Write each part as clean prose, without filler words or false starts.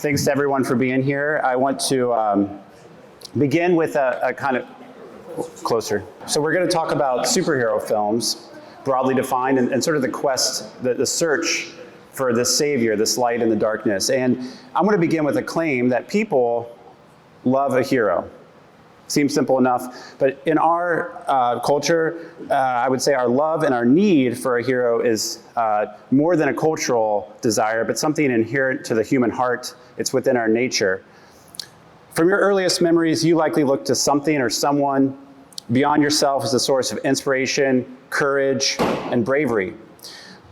Thanks to everyone for being here. I want to begin with a kind of closer. So we're going to talk about superhero films, broadly defined, and sort of the quest, the search for this savior, this light in the darkness. And I'm going to begin with a claim that people love a hero. Seems simple enough, but in our culture, I would say our love and our need for a hero is more than a cultural desire, but something inherent to the human heart. It's within our nature. From your earliest memories, you likely look to something or someone beyond yourself as a source of inspiration, courage, and bravery.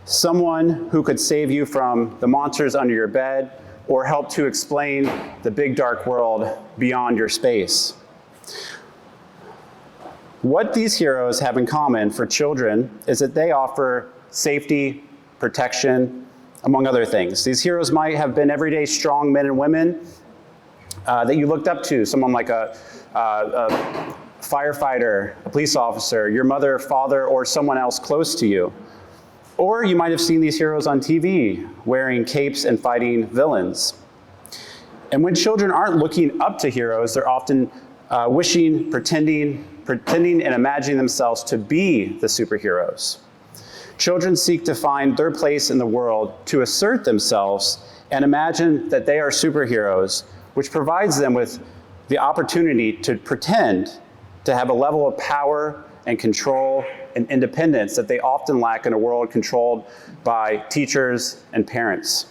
Someone who could save you from the monsters under your bed or help to explain the big dark world beyond your space. What these heroes have in common for children is that they offer safety, protection, among other things. These heroes might have been everyday strong men and women that you looked up to, someone like a firefighter, a police officer, your mother, father, or someone else close to you. Or you might have seen these heroes on TV wearing capes and fighting villains. And when children aren't looking up to heroes, they're often wishing, pretending and imagining themselves to be the superheroes. Children seek to find their place in the world, to assert themselves, and imagine that they are superheroes, which provides them with the opportunity to pretend to have a level of power and control and independence that they often lack in a world controlled by teachers and parents.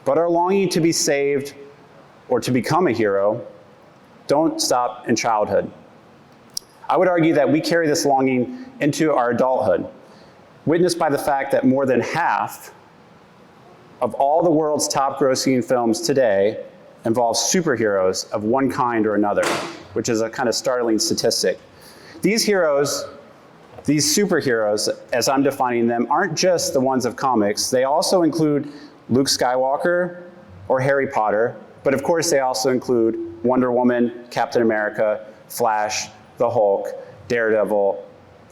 But our longing to be saved or to become a hero don't stop in childhood. I would argue that we carry this longing into our adulthood, witnessed by the fact that more than half of all the world's top grossing films today involve superheroes of one kind or another, which is a kind of startling statistic. These heroes, these superheroes, as I'm defining them, aren't just the ones of comics. They also include Luke Skywalker or Harry Potter, but of course they also include Wonder Woman, Captain America, Flash, the Hulk, Daredevil,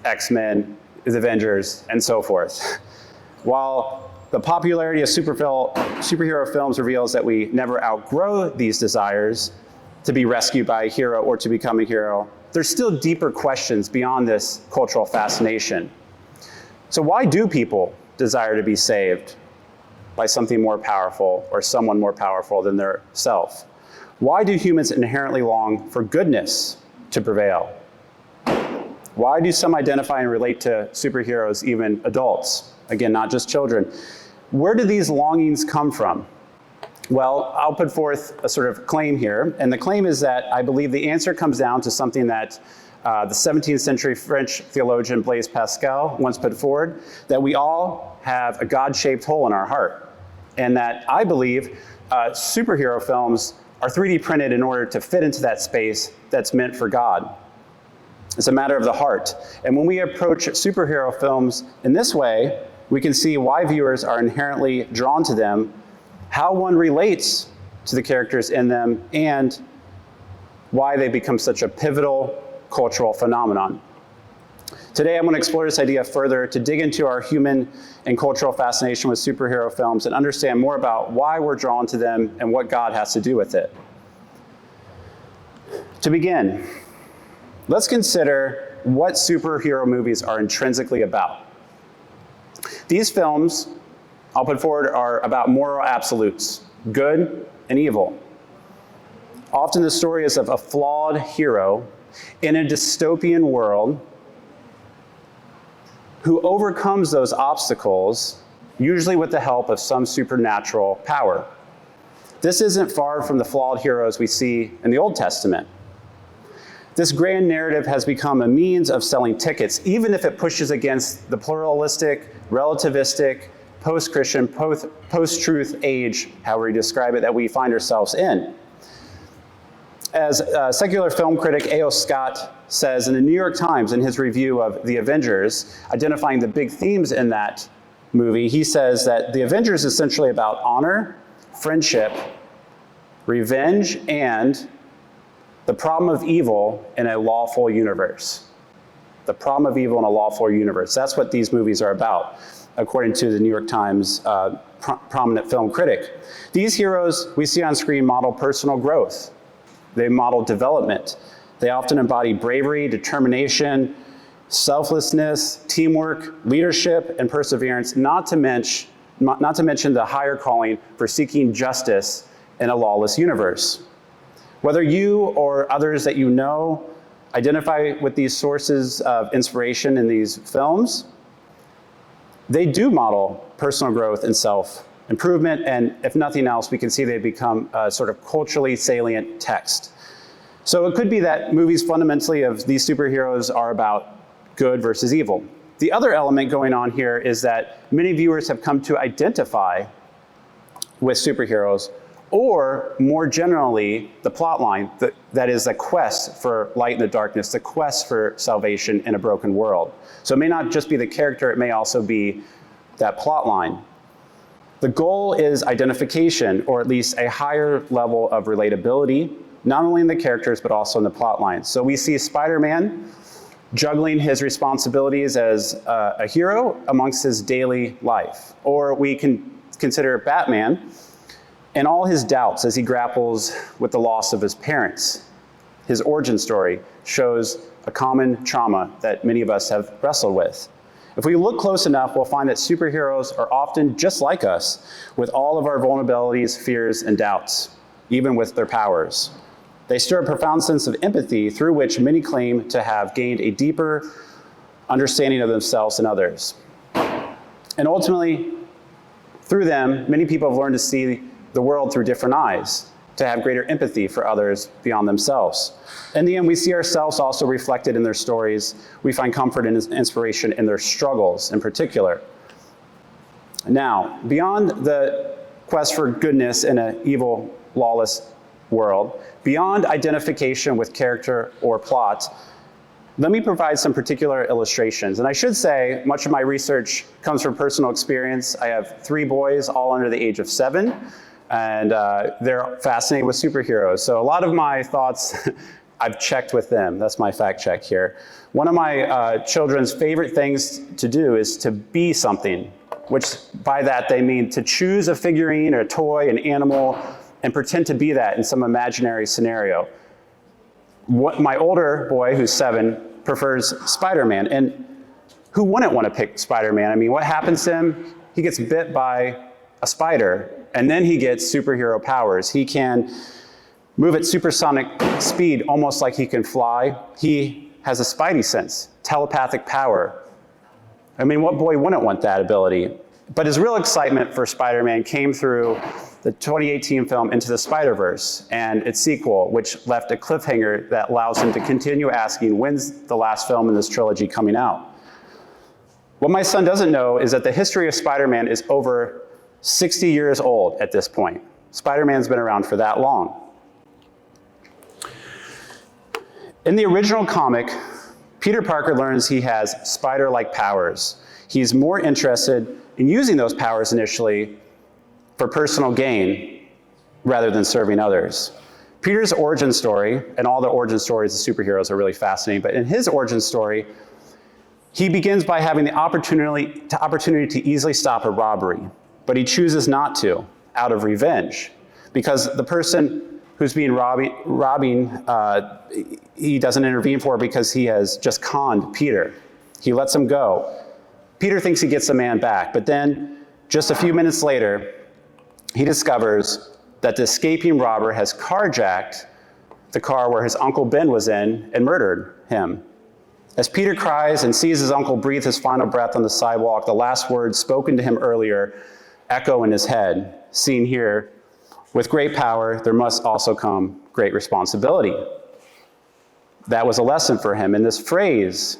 X-Men, the Avengers, and so forth. While the popularity of superhero films reveals that we never outgrow these desires to be rescued by a hero or to become a hero, there's still deeper questions beyond this cultural fascination. So why do people desire to be saved by something more powerful or someone more powerful than their self? Why do humans inherently long for goodness to prevail? Why do some identify and relate to superheroes, even adults? Again, not just children. Where do these longings come from? Well, I'll put forth a sort of claim here, and the claim is that I believe the answer comes down to something that the 17th century French theologian Blaise Pascal once put forward, that we all have a God-shaped hole in our heart, and that I believe superhero films are 3D printed in order to fit into that space that's meant for God. It's a matter of the heart. And when we approach superhero films in this way, we can see why viewers are inherently drawn to them, how one relates to the characters in them, and why they become such a pivotal cultural phenomenon. Today, I'm going to explore this idea further to dig into our human and cultural fascination with superhero films and understand more about why we're drawn to them and what God has to do with it. To begin, let's consider what superhero movies are intrinsically about. These films, I'll put forward, are about moral absolutes, good and evil. Often the story is of a flawed hero in a dystopian world who overcomes those obstacles, usually with the help of some supernatural power. This isn't far from the flawed heroes we see in the Old Testament. This grand narrative has become a means of selling tickets, even if it pushes against the pluralistic, relativistic, post-Christian, post-truth age, however you describe it, that we find ourselves in. As secular film critic A.O. Scott says in the New York Times in his review of The Avengers, identifying the big themes in that movie, he says that The Avengers is essentially about honor, friendship, revenge, and the problem of evil in a lawful universe. The problem of evil in a lawful universe. That's what these movies are about. according to the New York Times prominent film critic. These heroes we see on screen model personal growth. They model development. They often embody bravery, determination, selflessness, teamwork, leadership, and perseverance, not to mention the higher calling for seeking justice in a lawless universe. Whether you or others that you know identify with these sources of inspiration in these films, they do model personal growth and self-improvement, and if nothing else, we can see they become a sort of culturally salient text. So it could be that movies fundamentally of these superheroes are about good versus evil. The other element going on here is that many viewers have come to identify with superheroes, or more generally, the plot line, that is the quest for light in the darkness, the quest for salvation in a broken world. So it may not just be the character, it may also be that plot line. The goal is identification, or at least a higher level of relatability, not only in the characters, but also in the plot lines. So we see Spider-Man juggling his responsibilities as a hero amongst his daily life. Or we can consider Batman and all his doubts as he grapples with the loss of his parents. His origin story shows a common trauma that many of us have wrestled with. If we look close enough, we'll find that superheroes are often just like us, with all of our vulnerabilities, fears, and doubts, even with their powers. They stir a profound sense of empathy through which many claim to have gained a deeper understanding of themselves and others. And ultimately, through them, many people have learned to see the world through different eyes, to have greater empathy for others beyond themselves. In the end, we see ourselves also reflected in their stories. We find comfort and inspiration in their struggles in particular. Now, beyond the quest for goodness in an evil, lawless world, beyond identification with character or plot, let me provide some particular illustrations. And I should say, much of my research comes from personal experience. I have 3 boys, all under the age of 7. And they're fascinated with superheroes. So a lot of my thoughts, I've checked with them. That's my fact check here. One of my children's favorite things to do is to be something, which by that they mean to choose a figurine or a toy, an animal, and pretend to be that in some imaginary scenario. My older boy, who's 7, prefers Spider-Man. And who wouldn't want to pick Spider-Man? I mean, what happens to him? He gets bit by a spider, and then he gets superhero powers. He can move at supersonic speed, almost like he can fly. He has a spidey sense, telepathic power. I mean, what boy wouldn't want that ability? But his real excitement for Spider-Man came through the 2018 film Into the Spider-Verse and its sequel, which left a cliffhanger that allows him to continue asking, when's the last film in this trilogy coming out? What my son doesn't know is that the history of Spider-Man is over 60 years old at this point. Spider-Man's been around for that long. In the original comic, Peter Parker learns he has spider-like powers. He's more interested in using those powers initially for personal gain rather than serving others. Peter's origin story, and all the origin stories of superheroes are really fascinating, but in his origin story, he begins by having the opportunity to easily stop a robbery. But he chooses not to, out of revenge, because the person who's being robbing, he doesn't intervene for because he has just conned Peter. He lets him go. Peter thinks he gets the man back, but then just a few minutes later, he discovers that the escaping robber has carjacked the car where his Uncle Ben was in and murdered him. As Peter cries and sees his uncle breathe his final breath on the sidewalk, the last words spoken to him earlier echo in his head, seen here, with great power, there must also come great responsibility. That was a lesson for him. And this phrase,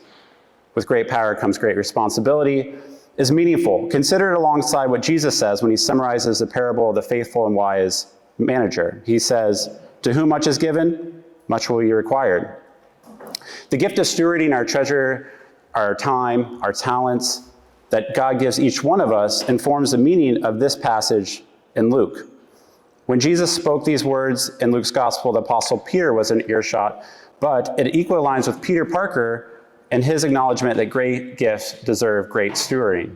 with great power comes great responsibility, is meaningful. Consider it alongside what Jesus says when he summarizes the parable of the faithful and wise manager. He says, to whom much is given, much will be required. The gift of stewarding our treasure, our time, our talents, that God gives each one of us informs the meaning of this passage in Luke. When Jesus spoke these words in Luke's gospel, the apostle Peter was in earshot, but it equally aligns with Peter Parker and his acknowledgement that great gifts deserve great stewarding.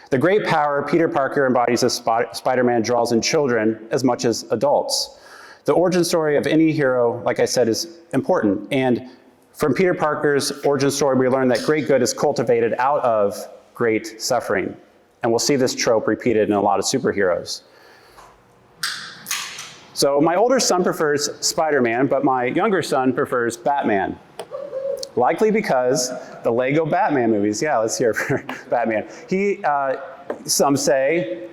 The great power Peter Parker embodies as Spider-Man draws in children as much as adults. The origin story of any hero, like I said, is important. And from Peter Parker's origin story, we learn that great good is cultivated out of great suffering. And we'll see this trope repeated in a lot of superheroes. So my older son prefers Spider-Man, but my younger son prefers Batman. Likely because the Lego Batman movies. Yeah, let's hear it for Batman. He, some say,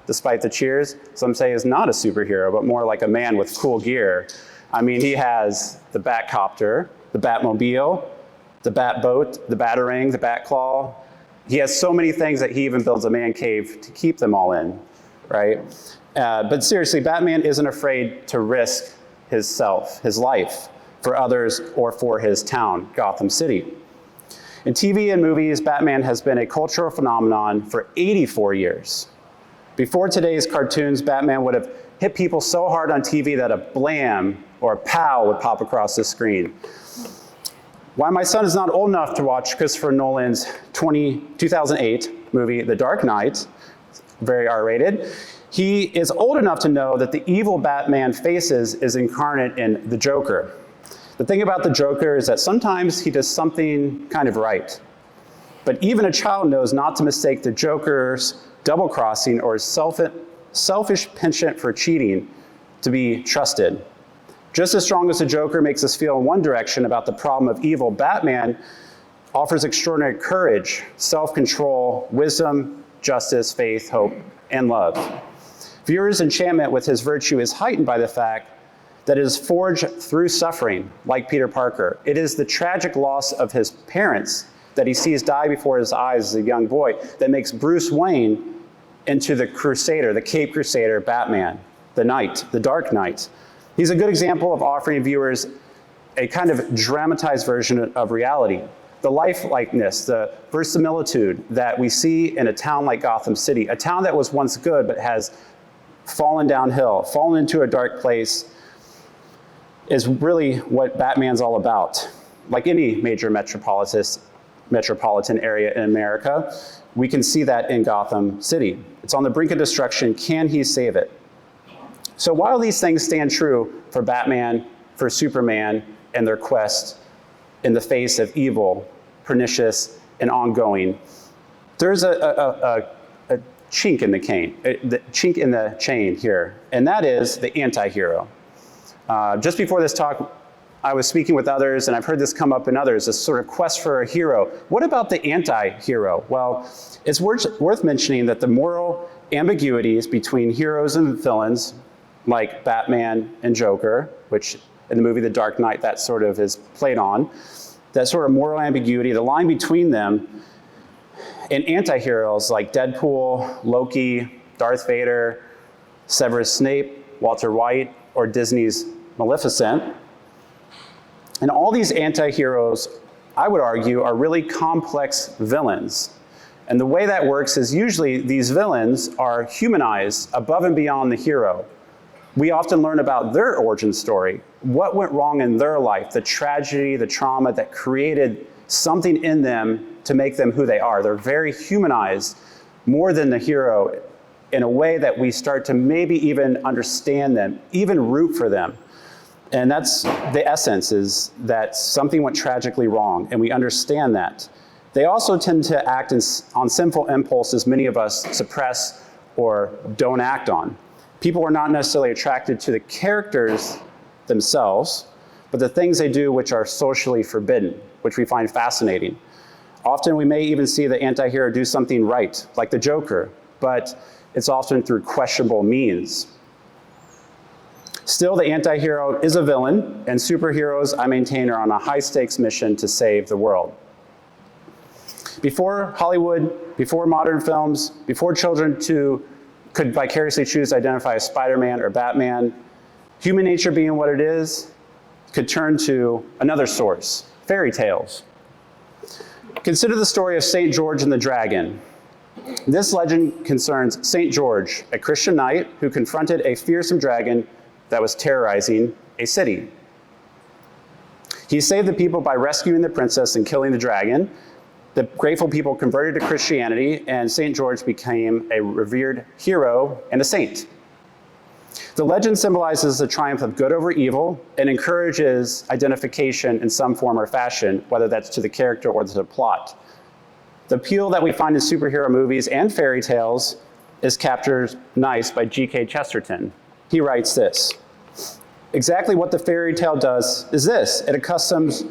despite the cheers, some say is not a superhero, but more like a man with cool gear. I mean, he has the Batcopter, the Batmobile, the Batboat, the Batarang, the Batclaw. He has so many things that he even builds a man cave to keep them all in, right? But seriously, Batman isn't afraid to risk his self, his life, for others or for his town, Gotham City. In TV and movies, Batman has been a cultural phenomenon for 84 years. Before today's cartoons, Batman would have hit people so hard on TV that a blam or a pow would pop across the screen. While my son is not old enough to watch Christopher Nolan's 2008 movie, The Dark Knight, very R-rated, he is old enough to know that the evil Batman faces is incarnate in the Joker. The thing about the Joker is that sometimes he does something kind of right. But even a child knows not to mistake the Joker's double-crossing or selfish penchant for cheating to be trusted. Just as strong as the Joker makes us feel in one direction about the problem of evil, Batman offers extraordinary courage, self-control, wisdom, justice, faith, hope, and love. Viewers' enchantment with his virtue is heightened by the fact that it is forged through suffering, like Peter Parker. It is the tragic loss of his parents that he sees die before his eyes as a young boy that makes Bruce Wayne into the Crusader, the Caped Crusader Batman, the Knight, the Dark Knight. He's a good example of offering viewers a kind of dramatized version of reality. The lifelikeness, the verisimilitude that we see in a town like Gotham City, a town that was once good but has fallen downhill, fallen into a dark place, is really what Batman's all about. Like any major metropolitan area in America, we can see that in Gotham City. It's on the brink of destruction. Can he save it? So while these things stand true for Batman, for Superman, and their quest in the face of evil, pernicious, and ongoing, there's a chink in the chain here, and that is the anti-hero. Just before this talk, I was speaking with others, and I've heard this come up in others, this sort of quest for a hero. What about the anti-hero? Well, it's worth mentioning that the moral ambiguities between heroes and villains, like Batman and Joker, which in the movie The Dark Knight that sort of is played on, that sort of moral ambiguity, the line between them, and anti-heroes like Deadpool, Loki, Darth Vader, Severus Snape, Walter White, or Disney's Maleficent. And all these anti-heroes, I would argue, are really complex villains. And the way that works is usually these villains are humanized above and beyond the hero. We often learn about their origin story, what went wrong in their life, the tragedy, the trauma that created something in them to make them who they are. They're very humanized, more than the hero, in a way that we start to maybe even understand them, even root for them. And that's the essence, is that something went tragically wrong, and we understand that. They also tend to act on sinful impulses many of us suppress or don't act on. People are not necessarily attracted to the characters themselves, but the things they do which are socially forbidden, which we find fascinating. Often we may even see the anti-hero do something right, like the Joker, but it's often through questionable means. Still, the anti-hero is a villain, and superheroes, I maintain, are on a high-stakes mission to save the world. Before Hollywood, before modern films, before children could vicariously choose to identify as Spider-Man or Batman, human nature being what it is, could turn to another source, fairy tales. Consider the story of St. George and the Dragon. This legend concerns St. George, a Christian knight who confronted a fearsome dragon that was terrorizing a city. He saved the people by rescuing the princess and killing the dragon, The grateful people converted to Christianity, and St. George became a revered hero and a saint. The legend symbolizes the triumph of good over evil and encourages identification in some form or fashion, whether that's to the character or to the plot. The appeal that we find in superhero movies and fairy tales is captured nice by G.K. Chesterton. He writes this: exactly what the fairy tale does is this: it accustoms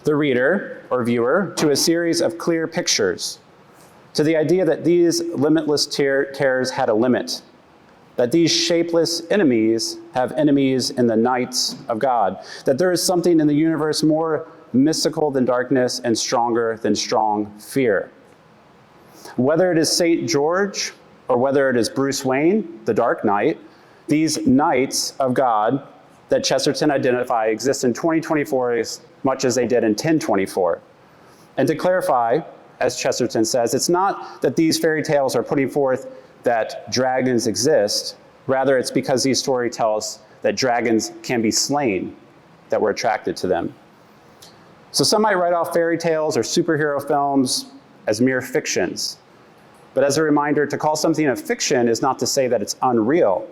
the reader or viewer to a series of clear pictures, to the idea that these limitless terrors had a limit, that these shapeless enemies have enemies in the knights of God, that there is something in the universe more mystical than darkness and stronger than strong fear. Whether it is St. George or whether it is Bruce Wayne, the Dark Knight, these knights of God that Chesterton identified exist in 2024 as much as they did in 1024. And to clarify, as Chesterton says, it's not that these fairy tales are putting forth that dragons exist, rather it's because these stories tell us that dragons can be slain that we're attracted to them. So some might write off fairy tales or superhero films as mere fictions. But as a reminder, to call something a fiction is not to say that it's unreal.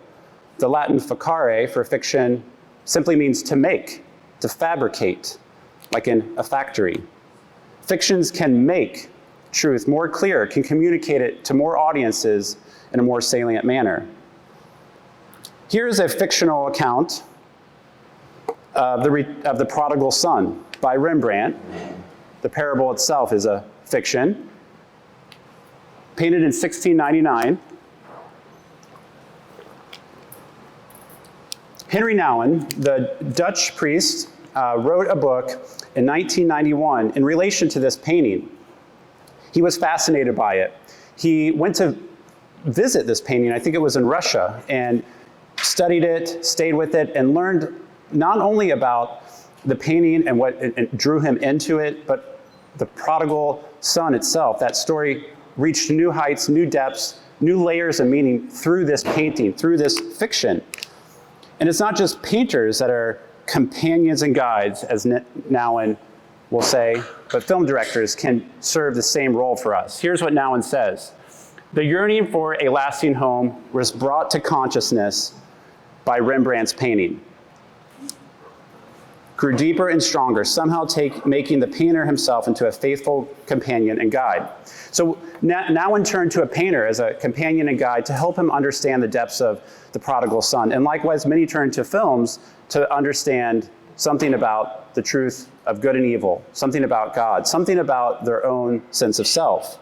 The Latin facere for fiction simply means to make, to fabricate, like in a factory. Fictions can make truth more clear, can communicate it to more audiences in a more salient manner. Here's a fictional account of the prodigal son by Rembrandt. The parable itself is a fiction. Painted in 1699. Henry Nouwen, the Dutch priest, wrote a book in 1991 in relation to this painting. He was fascinated by it. He went to visit this painting, I think it was in Russia, and studied it, stayed with it, and learned not only about the painting and what drew him into it, but the prodigal son itself. That story reached new heights, new depths, new layers of meaning through this painting, through this fiction. And it's not just painters that are companions and guides, as Nouwen will say, but film directors can serve the same role for us. Here's what Nouwen says: the yearning for a lasting home was brought to consciousness by Rembrandt's painting. Grew deeper and stronger, somehow making the painter himself into a faithful companion and guide. So Nouwen turned to a painter as a companion and guide to help him understand the depths of the prodigal son. And likewise, many turned to films to understand something about the truth of good and evil, something about God, something about their own sense of self.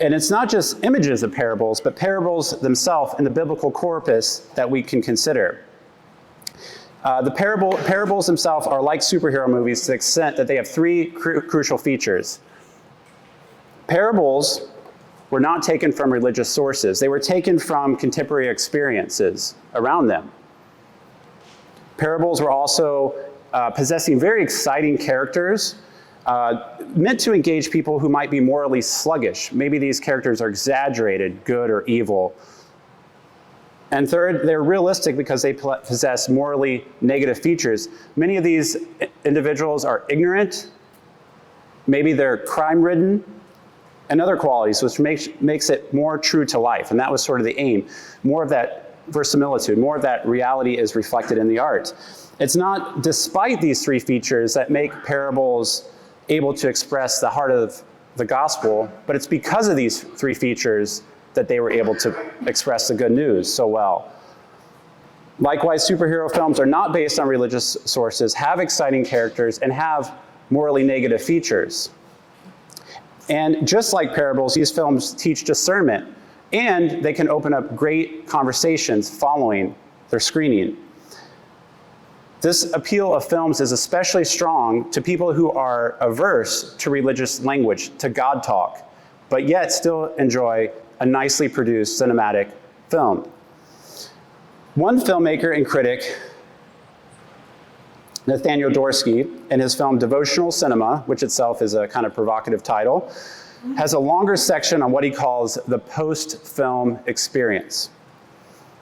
And it's not just images of parables, but parables themselves in the biblical corpus that we can consider. The parables themselves are like superhero movies to the extent that they have three crucial features. Parables were not taken from religious sources. They were taken from contemporary experiences around them. Parables were also possessing very exciting characters, meant to engage people who might be morally sluggish. Maybe these characters are exaggerated, good or evil. And third, they're realistic because they possess morally negative features. Many of these individuals are ignorant, maybe they're crime-ridden, and other qualities, which makes it more true to life. And that was sort of the aim. More of that verisimilitude, more of that reality is reflected in the art. It's not despite these three features that make parables able to express the heart of the gospel, but it's because of these three features that they were able to express the good news so well. Likewise, superhero films are not based on religious sources, have exciting characters, and have morally negative features. And just like parables, these films teach discernment, and they can open up great conversations following their screening. This appeal of films is especially strong to people who are averse to religious language, to God talk, but yet still enjoy a nicely produced cinematic film. One filmmaker and critic, Nathaniel Durst, in his film Devotional Cinema, which itself is a kind of provocative title, has a longer section on what he calls the post-film experience.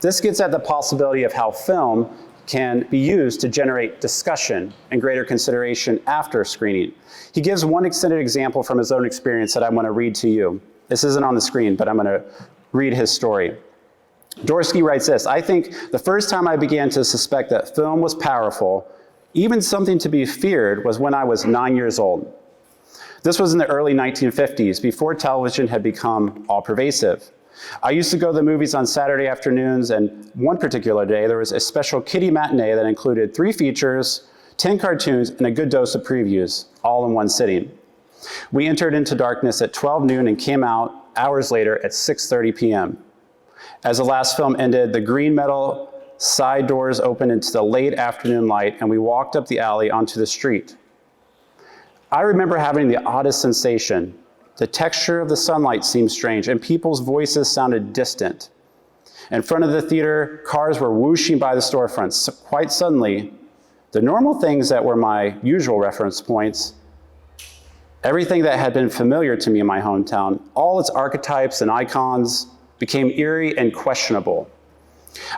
This gets at the possibility of how film can be used to generate discussion and greater consideration after screening. He gives one extended example from his own experience that I want to read to you. This isn't on the screen, but I'm going to read his story. Durst writes this: "I think the first time I began to suspect that film was powerful, even something to be feared, was when I was 9 years old. This was in the early 1950s, before television had become all-pervasive. I used to go to the movies on Saturday afternoons, and one particular day there was a special kiddie matinee that included 3 features, 10 cartoons, and a good dose of previews, all in one sitting. We entered into darkness at 12 noon and came out hours later at 6:30 p.m. As the last film ended, the green metal side doors opened into the late afternoon light, and we walked up the alley onto the street. I remember having the oddest sensation. The texture of the sunlight seemed strange, and people's voices sounded distant. In front of the theater, cars were whooshing by the storefronts. Quite suddenly, the normal things that were my usual reference points, everything that had been familiar to me in my hometown, all its archetypes and icons, became eerie and questionable.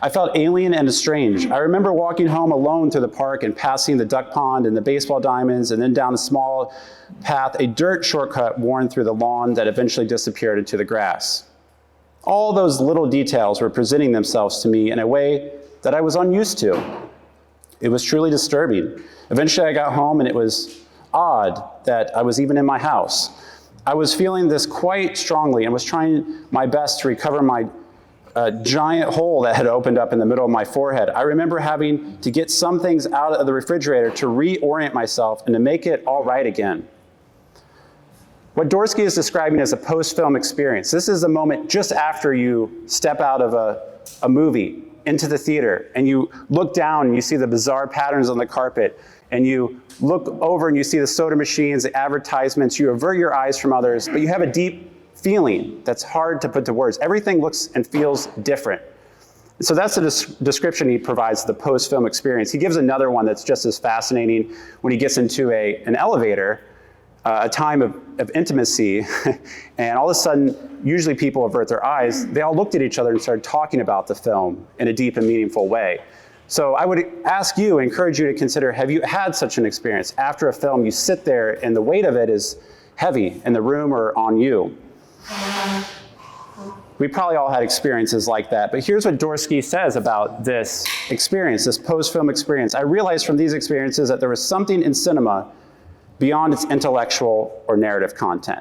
I felt alien and estranged. I remember walking home alone through the park and passing the duck pond and the baseball diamonds, and then down a small path, a dirt shortcut worn through the lawn that eventually disappeared into the grass. All those little details were presenting themselves to me in a way that I was unused to. It was truly disturbing. Eventually I got home, and it was odd that I was even in my house. I was feeling this quite strongly and was trying my best to recover my giant hole that had opened up in the middle of my forehead. I remember having to get some things out of the refrigerator to reorient myself and to make it all right again." What Durst is describing as a post-film experience. This is a moment just after you step out of a movie into the theater, and you look down and you see the bizarre patterns on the carpet, and you look over and you see the soda machines, the advertisements, you avert your eyes from others, but you have a deep feeling that's hard to put to words. Everything looks and feels different. So that's the description he provides of the post-film experience. He gives another one that's just as fascinating when he gets into an elevator, a time of intimacy, and all of a sudden, usually people avert their eyes. They all looked at each other and started talking about the film in a deep and meaningful way. So I would ask you, encourage you to consider, have you had such an experience? After a film, you sit there and the weight of it is heavy in the room or on you. We probably all had experiences like that, but here's what Durst says about this experience, this post-film experience. "I realized from these experiences that there was something in cinema beyond its intellectual or narrative content.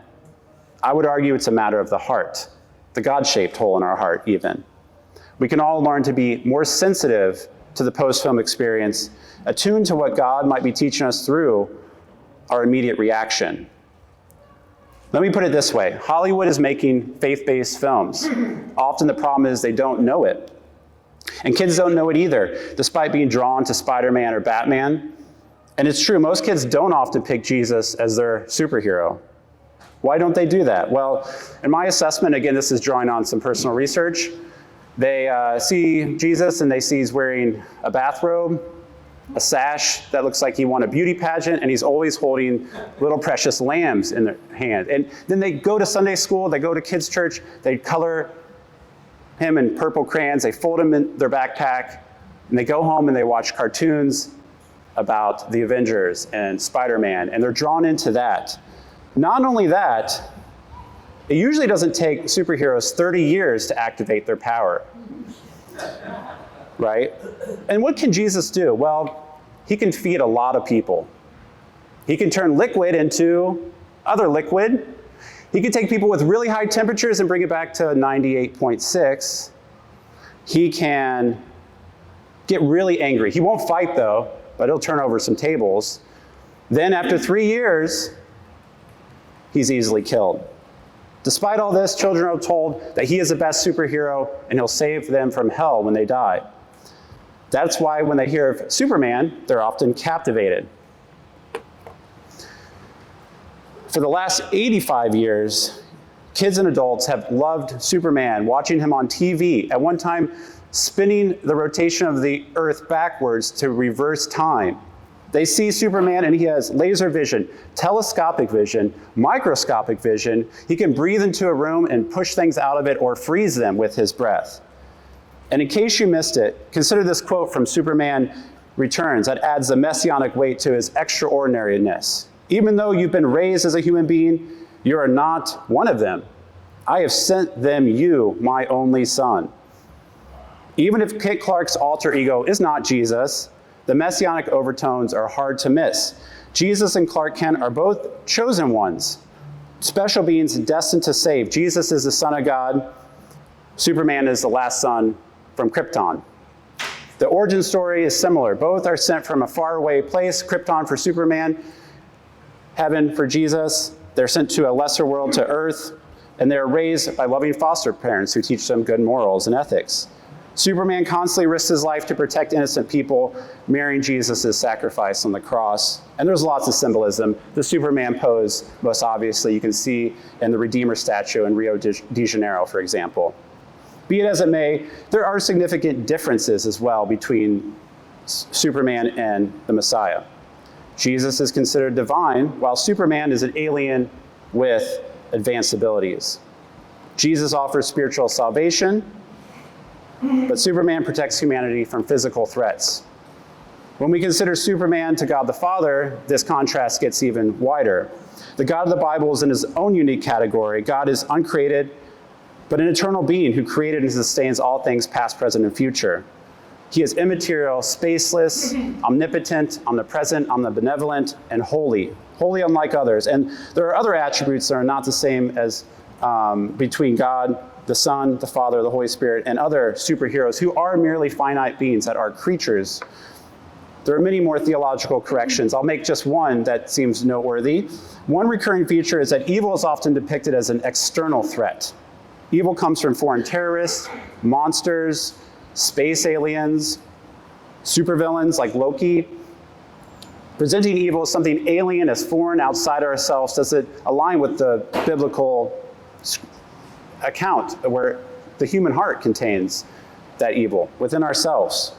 I would argue it's a matter of the heart, the God-shaped hole in our heart even. We can all learn to be more sensitive to the post-film experience, attuned to what God might be teaching us through our immediate reaction. Let me put it this way. Hollywood is making faith-based films. Often the problem is they don't know it. And kids don't know it either, despite being drawn to Spider-Man or Batman. And it's true, most kids don't often pick Jesus as their superhero. Why don't they do that? Well, in my assessment, again, this is drawing on some personal research, they see Jesus and they see he's wearing a bathrobe, a sash that looks like he won a beauty pageant, and he's always holding little precious lambs in their hand. And then they go to Sunday school, they go to kids' church, they color him in purple crayons, they fold him in their backpack, and they go home and they watch cartoons about the Avengers and Spider-Man, and they're drawn into that. Not only that, it usually doesn't take superheroes 30 years to activate their power, right? And what can Jesus do? Well, he can feed a lot of people. He can turn liquid into other liquid. He can take people with really high temperatures and bring it back to 98.6. He can get really angry. He won't fight though, but he'll turn over some tables. Then after 3 years, he's easily killed. Despite all this, children are told that he is the best superhero and he'll save them from hell when they die. That's why when they hear of Superman, they're often captivated. For the last 85 years, kids and adults have loved Superman, watching him on TV, at one time spinning the rotation of the Earth backwards to reverse time. They see Superman and he has laser vision, telescopic vision, microscopic vision. He can breathe into a room and push things out of it or freeze them with his breath. And in case you missed it, consider this quote from Superman Returns that adds the messianic weight to his extraordinariness. Even though you've been raised as a human being, you are not one of them. I have sent them you, my only son. Even if Kit Clark's alter ego is not Jesus, the messianic overtones are hard to miss. Jesus and Clark Kent are both chosen ones, special beings destined to save. Jesus is the Son of God. Superman is the last son from Krypton. The origin story is similar. Both are sent from a faraway place, Krypton for Superman, heaven for Jesus. They're sent to a lesser world, to Earth, and they're raised by loving foster parents who teach them good morals and ethics. Superman constantly risks his life to protect innocent people, mirroring Jesus' sacrifice on the cross. And there's lots of symbolism. The Superman pose, most obviously, you can see in the Redeemer statue in Rio de Janeiro, for example. Be it as it may, there are significant differences as well between Superman and the Messiah. Jesus is considered divine, while Superman is an alien with advanced abilities. Jesus offers spiritual salvation, but Superman protects humanity from physical threats. When we consider Superman to God the Father, this contrast gets even wider. The God of the Bible is in his own unique category. God is uncreated, but an eternal being who created and sustains all things past, present, and future. He is immaterial, spaceless, omnipotent, omnipresent, omnibenevolent, and holy unlike others. And there are other attributes that are not the same as between God, the Son, the Father, the Holy Spirit, and other superheroes who are merely finite beings that are creatures. There are many more theological corrections. I'll make just one that seems noteworthy. One recurring feature is that evil is often depicted as an external threat. Evil comes from foreign terrorists, monsters, space aliens, supervillains like Loki. Presenting evil as something alien, as foreign, outside ourselves, does it align with the biblical account where the human heart contains that evil within ourselves?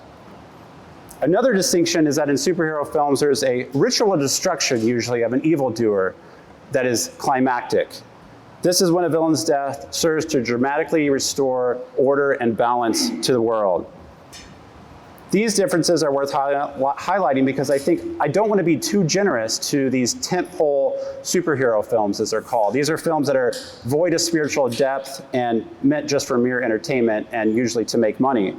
Another distinction is that in superhero films, there's a ritual destruction, usually, of an evildoer that is climactic. This is when a villain's death serves to dramatically restore order and balance to the world. These differences are worth highlighting because I don't want to be too generous to these tentpole superhero films, as they're called. These are films that are void of spiritual depth and meant just for mere entertainment and usually to make money.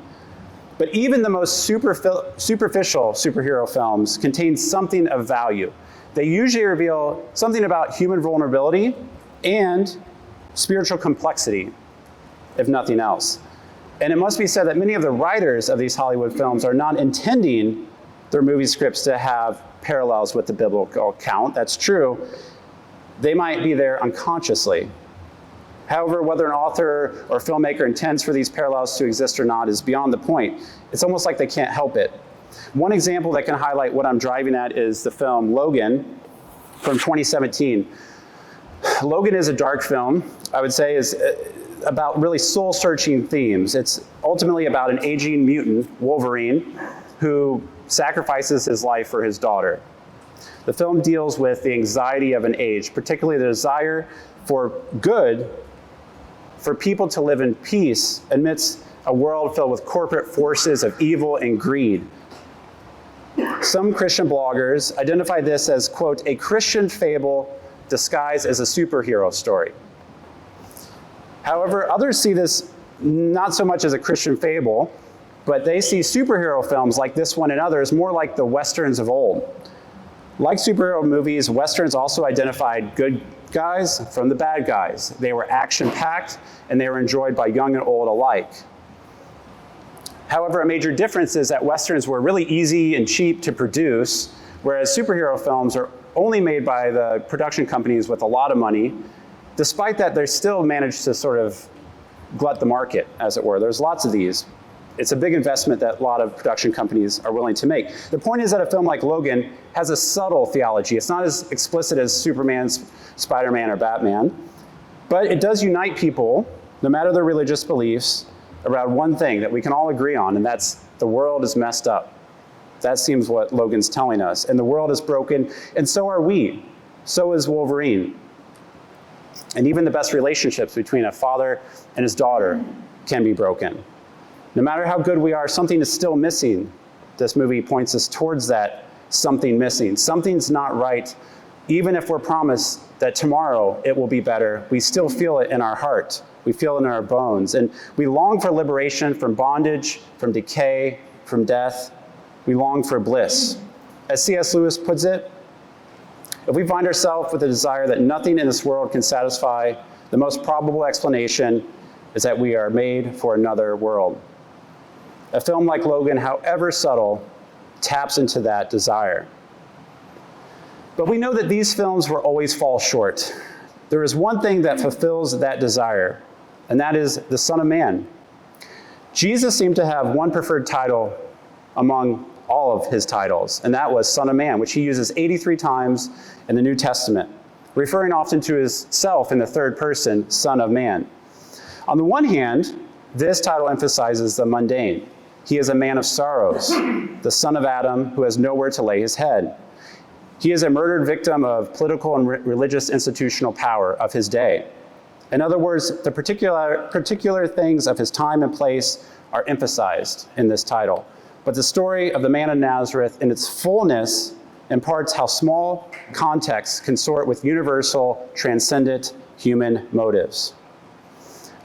But even the most superficial superhero films contain something of value. They usually reveal something about human vulnerability and spiritual complexity, if nothing else. And it must be said that many of the writers of these Hollywood films are not intending their movie scripts to have parallels with the biblical account. That's true. They might be there unconsciously. However, whether an author or filmmaker intends for these parallels to exist or not is beyond the point. It's almost like they can't help it. One example that can highlight what I'm driving at is the film Logan from 2017. Logan is a dark film, I would say, is about really soul-searching themes. It's ultimately about an aging mutant, Wolverine, who sacrifices his life for his daughter. The film deals with the anxiety of an age, particularly the desire for good, for people to live in peace amidst a world filled with corporate forces of evil and greed. Some Christian bloggers identify this as, quote, a Christian fable disguised as a superhero story. However, others see this not so much as a Christian fable, but they see superhero films like this one and others more like the Westerns of old. Like superhero movies, Westerns also identified good guys from the bad guys. They were action-packed, and they were enjoyed by young and old alike. However, a major difference is that Westerns were really easy and cheap to produce, whereas superhero films are only made by the production companies with a lot of money. Despite that, they still managed to sort of glut the market, as it were. There's lots of these. It's a big investment that a lot of production companies are willing to make. The point is that a film like Logan has a subtle theology. It's not as explicit as Superman's, Spider-Man, or Batman, but it does unite people, no matter their religious beliefs, around one thing that we can all agree on, and that's the world is messed up. That seems what Logan's telling us. And the world is broken, and so are we. So is Wolverine. And even the best relationships between a father and his daughter can be broken. No matter how good we are, something is still missing. This movie points us towards that something missing. Something's not right. Even if we're promised that tomorrow it will be better, we still feel it in our heart. We feel it in our bones. And we long for liberation from bondage, from decay, from death. We long for bliss. As C.S. Lewis puts it, if we find ourselves with a desire that nothing in this world can satisfy, the most probable explanation is that we are made for another world. A film like Logan, however subtle, taps into that desire. But we know that these films will always fall short. There is one thing that fulfills that desire, and that is the Son of Man. Jesus seemed to have one preferred title among all of his titles, and that was Son of Man, which he uses 83 times in the New Testament, referring often to himself in the third person, Son of Man. On the one hand, this title emphasizes the mundane. He is a man of sorrows, the son of Adam who has nowhere to lay his head. He is a murdered victim of political and religious institutional power of his day. In other words, the particular things of his time and place are emphasized in this title. But the story of the man of Nazareth in its fullness imparts how small contexts consort with universal, transcendent human motives.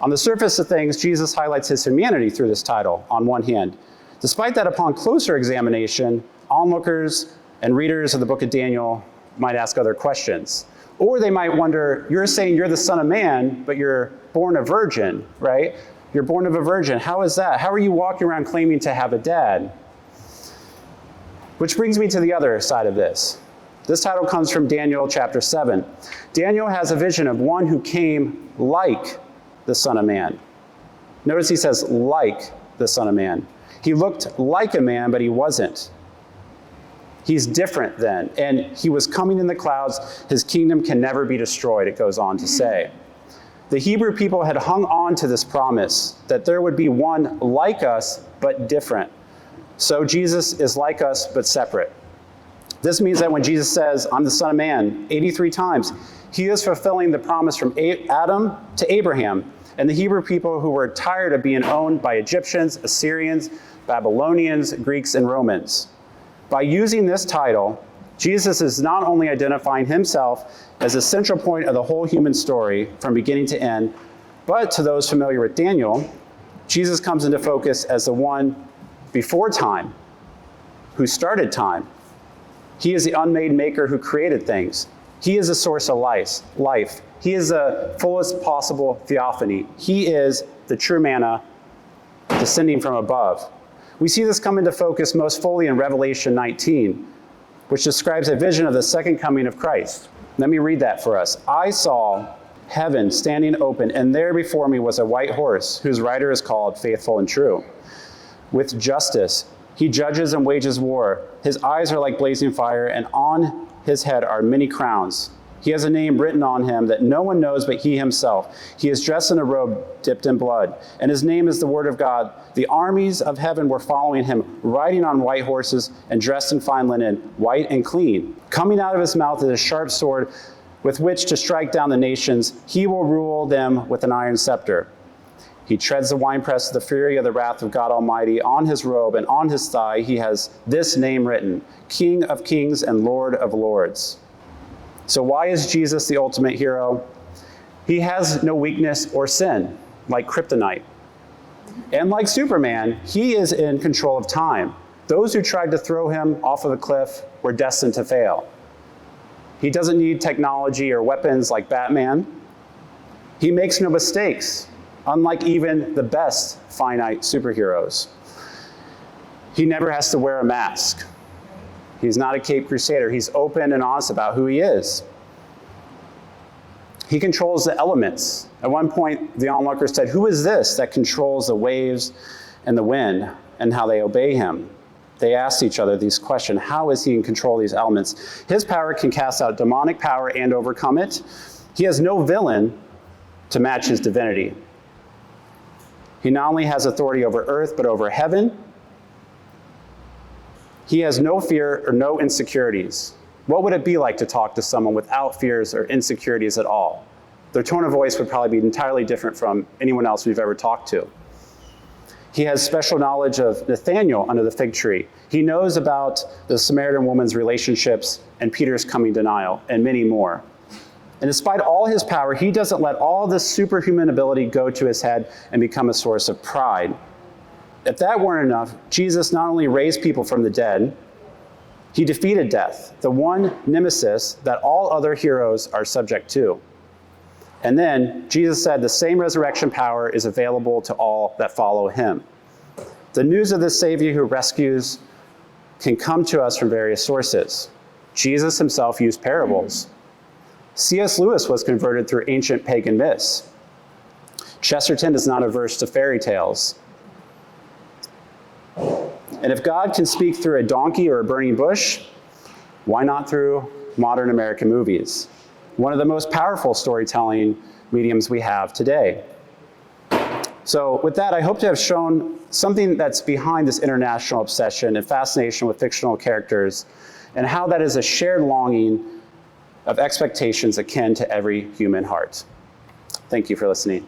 On the surface of things, Jesus highlights his humanity through this title, on one hand. Despite that, upon closer examination, onlookers and readers of the book of Daniel might ask other questions. Or they might wonder, you're saying you're the Son of Man, but you're born a virgin, right? You're born of a virgin. How is that? How are you walking around claiming to have a dad? Which brings me to the other side of this. This title comes from Daniel chapter 7. Daniel has a vision of one who came like the Son of Man. Notice he says, like the Son of Man. He looked like a man, but he wasn't. He's different then, and he was coming in the clouds. His kingdom can never be destroyed, it goes on to say. The Hebrew people had hung on to this promise that there would be one like us, but different. So Jesus is like us, but separate. This means that when Jesus says, I'm the Son of Man, 83 times, he is fulfilling the promise from Adam to Abraham and the Hebrew people who were tired of being owned by Egyptians, Assyrians, Babylonians, Greeks, and Romans. By using this title, Jesus is not only identifying himself as the central point of the whole human story from beginning to end, but to those familiar with Daniel, Jesus comes into focus as the one before time, who started time. He is the unmade maker who created things. He is the source of life. He is the fullest possible theophany. He is the true manna descending from above. We see this come into focus most fully in Revelation 19, which describes a vision of the second coming of Christ. Let me read that for us. I saw heaven standing open, and there before me was a white horse, whose rider is called Faithful and True. With justice, he judges and wages war. His eyes are like blazing fire, and on his head are many crowns. He has a name written on him that no one knows but he himself. He is dressed in a robe dipped in blood, and his name is the Word of God. The armies of heaven were following him, riding on white horses and dressed in fine linen, white and clean. Coming out of his mouth is a sharp sword with which to strike down the nations. He will rule them with an iron scepter. He treads the winepress of the fury of the wrath of God Almighty. On his robe and on his thigh he has this name written, King of Kings and Lord of Lords. So why is Jesus the ultimate hero? He has no weakness or sin, like kryptonite. And like Superman, he is in control of time. Those who tried to throw him off of a cliff were destined to fail. He doesn't need technology or weapons like Batman. He makes no mistakes, unlike even the best finite superheroes. He never has to wear a mask. He's not a Caped Crusader. He's open and honest about who he is. He controls the elements. At one point, the onlookers said, who is this that controls the waves and the wind and how they obey him? They asked each other these questions. How is he in control of these elements? His power can cast out demonic power and overcome it. He has no villain to match his divinity. He not only has authority over earth, but over heaven. He has no fear or no insecurities. What would it be like to talk to someone without fears or insecurities at all? Their tone of voice would probably be entirely different from anyone else we've ever talked to. He has special knowledge of Nathanael under the fig tree. He knows about the Samaritan woman's relationships and Peter's coming denial, and many more. And despite all his power, he doesn't let all this superhuman ability go to his head and become a source of pride. If that weren't enough, Jesus not only raised people from the dead, he defeated death, the one nemesis that all other heroes are subject to. And then Jesus said the same resurrection power is available to all that follow him. The news of this Savior who rescues can come to us from various sources. Jesus himself used parables. C.S. Lewis was converted through ancient pagan myths. Chesterton is not averse to fairy tales. And if God can speak through a donkey or a burning bush, why not through modern American movies? One of the most powerful storytelling mediums we have today. So with that, I hope to have shown something that's behind this international obsession and fascination with fictional characters, and how that is a shared longing of expectations akin to every human heart. Thank you for listening.